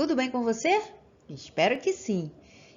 Tudo bem com você? Espero que sim.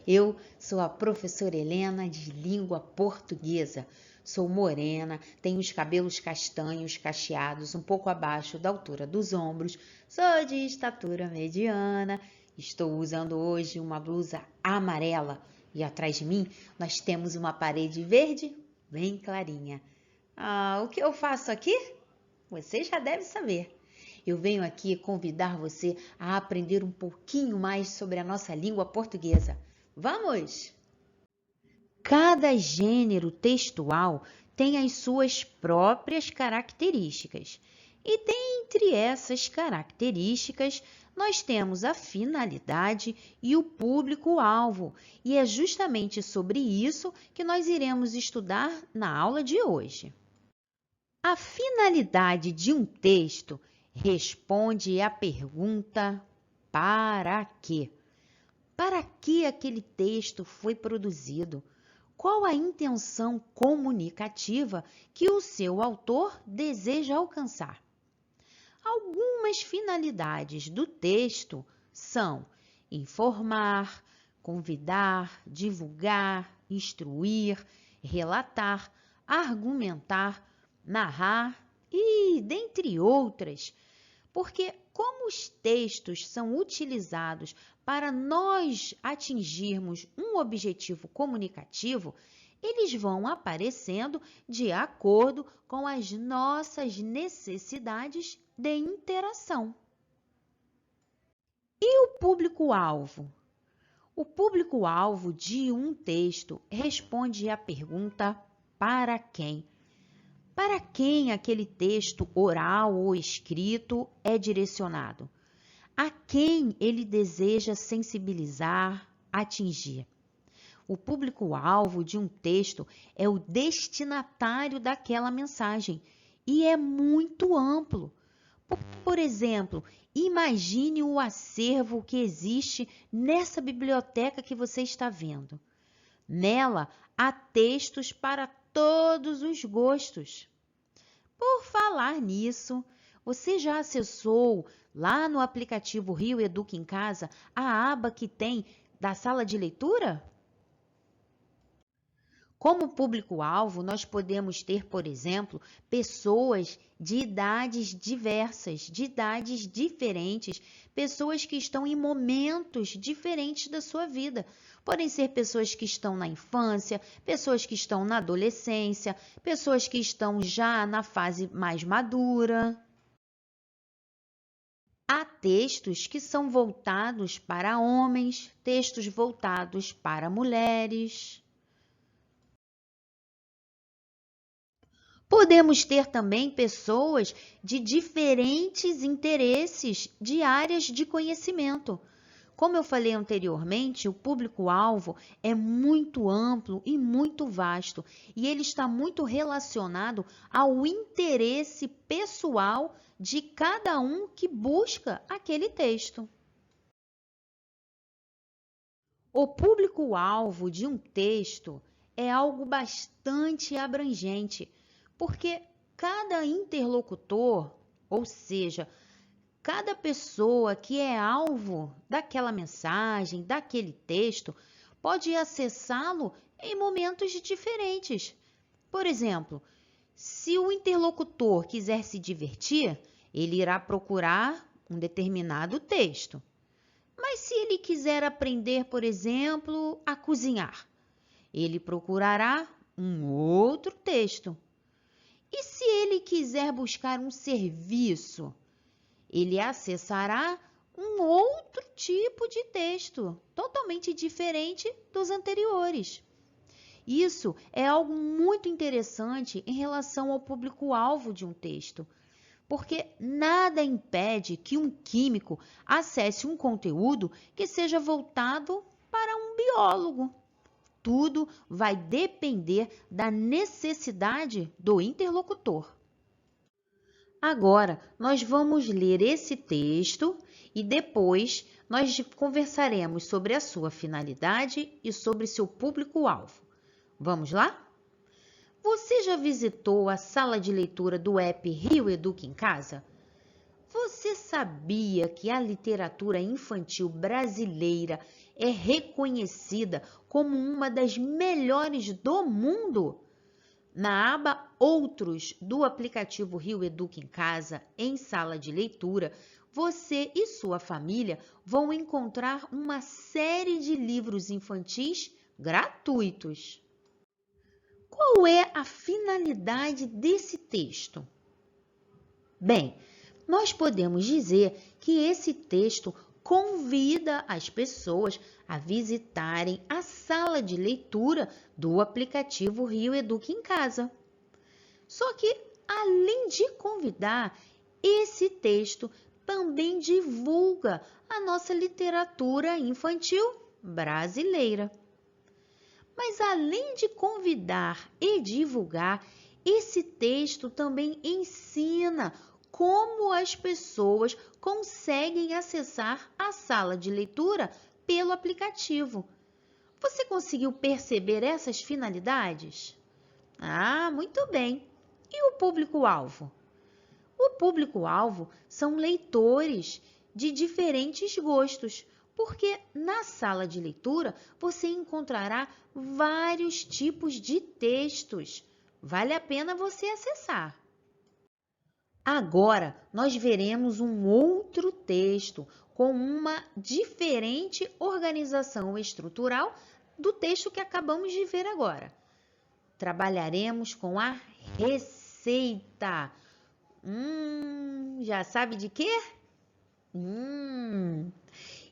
Eu sou a professora Helena de Língua Portuguesa. Sou morena, tenho os cabelos castanhos, cacheados, um pouco abaixo da altura dos ombros. Sou de estatura mediana. Estou usando hoje uma blusa amarela e atrás de mim nós temos uma parede verde bem clarinha. O que eu faço aqui? Você já deve saber. Eu venho aqui convidar você a aprender um pouquinho mais sobre a nossa língua portuguesa. Vamos! Cada gênero textual tem as suas próprias características. E dentre essas características, nós temos a finalidade e o público-alvo. E é justamente sobre isso que nós iremos estudar na aula de hoje. A finalidade de um texto responde à pergunta para quê? Para que aquele texto foi produzido? Qual a intenção comunicativa que o seu autor deseja alcançar? Algumas finalidades do texto são informar, convidar, divulgar, instruir, relatar, argumentar, narrar e dentre outras, porque como os textos são utilizados para nós atingirmos um objetivo comunicativo, eles vão aparecendo de acordo com as nossas necessidades de interação. E o público-alvo? O público-alvo de um texto responde à pergunta para quem? Para quem aquele texto oral ou escrito é direcionado? A quem ele deseja sensibilizar, atingir? O público-alvo de um texto é o destinatário daquela mensagem e é muito amplo. Por exemplo, imagine o acervo que existe nessa biblioteca que você está vendo. Nela há textos para todos os gostos. Por falar nisso, você já acessou lá no aplicativo Rio Educa em Casa a aba que tem da sala de leitura? Como público-alvo, nós podemos ter, por exemplo, pessoas de idades diversas, de idades diferentes, pessoas que estão em momentos diferentes da sua vida. Podem ser pessoas que estão na infância, pessoas que estão na adolescência, pessoas que estão já na fase mais madura. Há textos que são voltados para homens, textos voltados para mulheres. Podemos ter também pessoas de diferentes interesses de áreas de conhecimento. Como eu falei anteriormente, o público-alvo é muito amplo e muito vasto, e ele está muito relacionado ao interesse pessoal de cada um que busca aquele texto. O público-alvo de um texto é algo bastante abrangente, porque cada interlocutor, ou seja, cada pessoa que é alvo daquela mensagem, daquele texto, pode acessá-lo em momentos diferentes. Por exemplo, se o interlocutor quiser se divertir, ele irá procurar um determinado texto. Mas se ele quiser aprender, por exemplo, a cozinhar, ele procurará um outro texto. E se ele quiser buscar um serviço, ele acessará um outro tipo de texto, totalmente diferente dos anteriores. Isso é algo muito interessante em relação ao público-alvo de um texto, porque nada impede que um químico acesse um conteúdo que seja voltado para um biólogo. Tudo vai depender da necessidade do interlocutor. Agora, nós vamos ler esse texto e depois nós conversaremos sobre a sua finalidade e sobre seu público-alvo. Vamos lá? Você já visitou a sala de leitura do app Rio Educa em Casa? Você sabia que a literatura infantil brasileira é reconhecida como uma das melhores do mundo? Na aba Outros do aplicativo Rio Educa em Casa, em sala de leitura, você e sua família vão encontrar uma série de livros infantis gratuitos. Qual é a finalidade desse texto? Bem, nós podemos dizer que esse texto convida as pessoas a visitarem a sala de leitura do aplicativo Rio Educa em Casa. Só que, além de convidar, esse texto também divulga a nossa literatura infantil brasileira. Mas, além de convidar e divulgar, esse texto também ensina como as pessoas conseguem acessar a sala de leitura pelo aplicativo. Você conseguiu perceber essas finalidades? Ah, muito bem. E o público-alvo? O público-alvo são leitores de diferentes gostos, porque na sala de leitura você encontrará vários tipos de textos. Vale a pena você acessar. Agora, nós veremos um outro texto com uma diferente organização estrutural do texto que acabamos de ver agora. Trabalharemos com a receita. Já sabe de quê?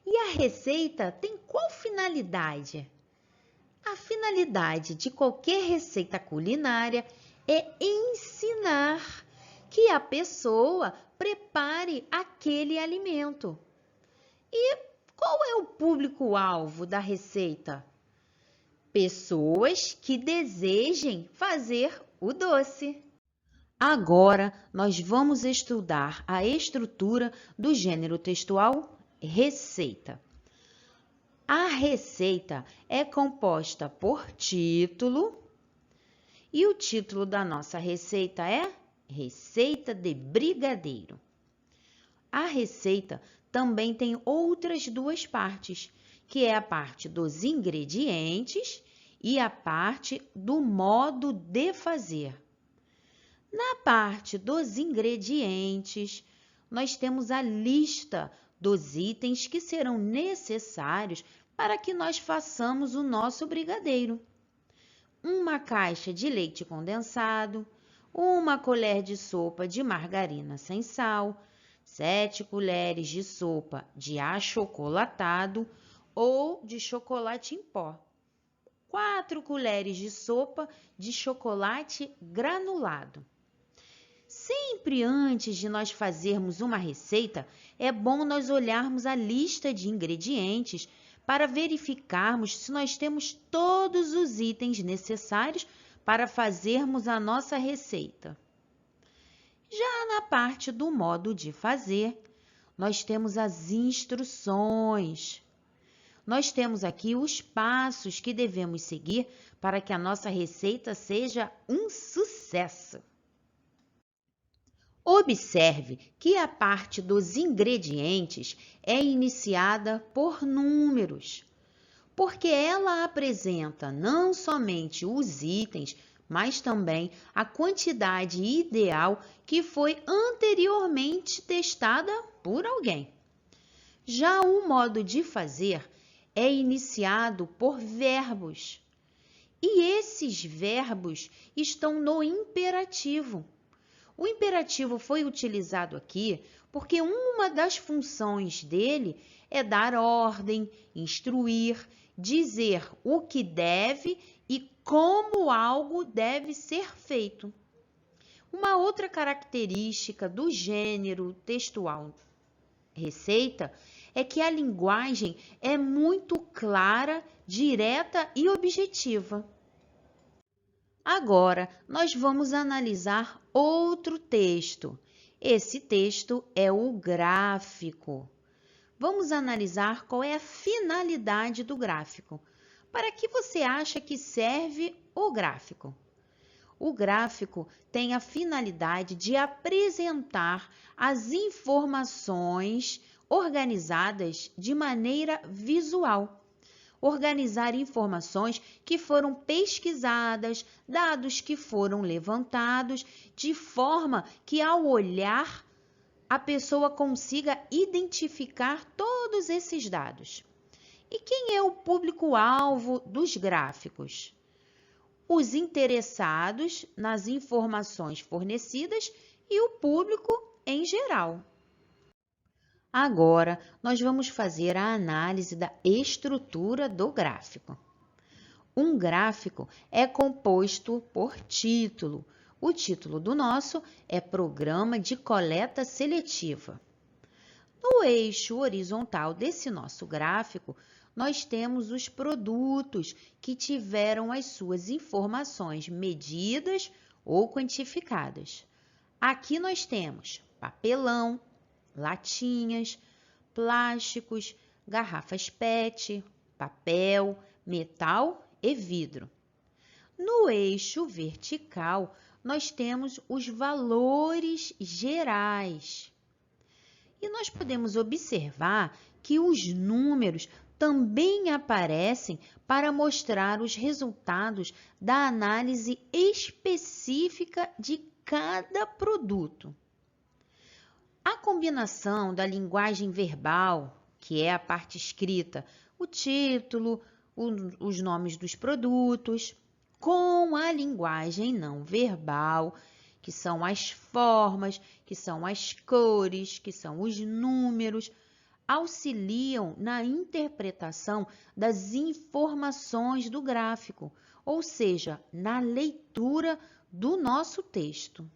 E a receita tem qual finalidade? A finalidade de qualquer receita culinária é ensinar que a pessoa prepare aquele alimento. E qual é o público-alvo da receita? Pessoas que desejem fazer o doce. Agora, nós vamos estudar a estrutura do gênero textual receita. A receita é composta por título e o título da nossa receita é Receita de Brigadeiro. A receita também tem outras duas partes, que é a parte dos ingredientes e a parte do modo de fazer. Na parte dos ingredientes, nós temos a lista dos itens que serão necessários para que nós façamos o nosso brigadeiro. Uma caixa de leite condensado, uma colher de sopa de margarina sem sal, 7 colheres de sopa de achocolatado ou de chocolate em pó, 4 colheres de sopa de chocolate granulado. Sempre antes de nós fazermos uma receita, é bom nós olharmos a lista de ingredientes para verificarmos se nós temos todos os itens necessários para fazermos a nossa receita. Já na parte do modo de fazer, nós temos as instruções. Nós temos aqui os passos que devemos seguir para que a nossa receita seja um sucesso. Observe que a parte dos ingredientes é iniciada por números, porque ela apresenta não somente os itens, mas também a quantidade ideal que foi anteriormente testada por alguém. Já o modo de fazer é iniciado por verbos, e esses verbos estão no imperativo. O imperativo foi utilizado aqui porque uma das funções dele é dar ordem, instruir, dizer o que deve e como algo deve ser feito. Uma outra característica do gênero textual receita é que a linguagem é muito clara, direta e objetiva. Agora, nós vamos analisar outro texto. Esse texto é o gráfico. Vamos analisar qual é a finalidade do gráfico. Para que você acha que serve o gráfico? O gráfico tem a finalidade de apresentar as informações organizadas de maneira visual. Organizar informações que foram pesquisadas, dados que foram levantados, de forma que, ao olhar, a pessoa consiga identificar todos esses dados. E quem é o público-alvo dos gráficos? Os interessados nas informações fornecidas e o público em geral. Agora, nós vamos fazer a análise da estrutura do gráfico. Um gráfico é composto por título. O título do nosso é Programa de Coleta Seletiva. No eixo horizontal desse nosso gráfico, nós temos os produtos que tiveram as suas informações medidas ou quantificadas. Aqui nós temos papelão, latinhas, plásticos, garrafas PET, papel, metal e vidro. No eixo vertical, nós temos os valores gerais. E nós podemos observar que os números também aparecem para mostrar os resultados da análise específica de cada produto. A combinação da linguagem verbal, que é a parte escrita, o título, os nomes dos produtos, com a linguagem não verbal, que são as formas, que são as cores, que são os números, auxiliam na interpretação das informações do gráfico, ou seja, na leitura do nosso texto.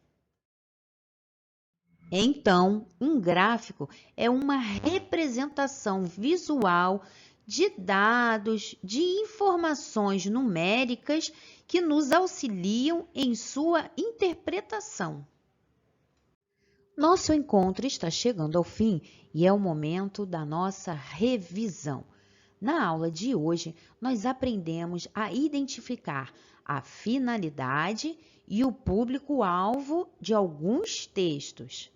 Então, um gráfico é uma representação visual de dados, de informações numéricas que nos auxiliam em sua interpretação. Nosso encontro está chegando ao fim e é o momento da nossa revisão. Na aula de hoje, nós aprendemos a identificar a finalidade e o público-alvo de alguns textos.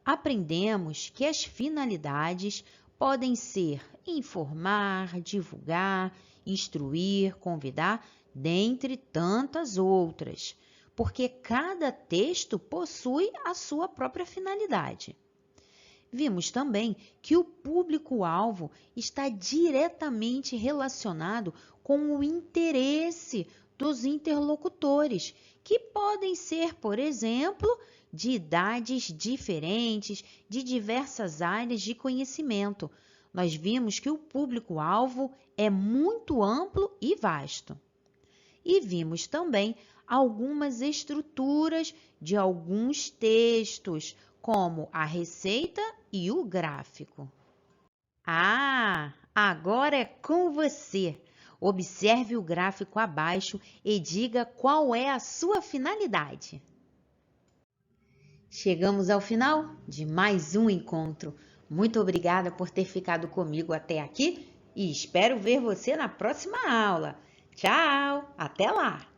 Aprendemos que as finalidades podem ser informar, divulgar, instruir, convidar, dentre tantas outras, porque cada texto possui a sua própria finalidade. Vimos também que o público-alvo está diretamente relacionado com o interesse dos interlocutores, que podem ser, por exemplo, de idades diferentes, de diversas áreas de conhecimento. Nós vimos que o público-alvo é muito amplo e vasto. E vimos também algumas estruturas de alguns textos, como a receita e o gráfico. Agora é com você! Observe o gráfico abaixo e diga qual é a sua finalidade. Chegamos ao final de mais um encontro. Muito obrigada por ter ficado comigo até aqui e espero ver você na próxima aula. Tchau, até lá!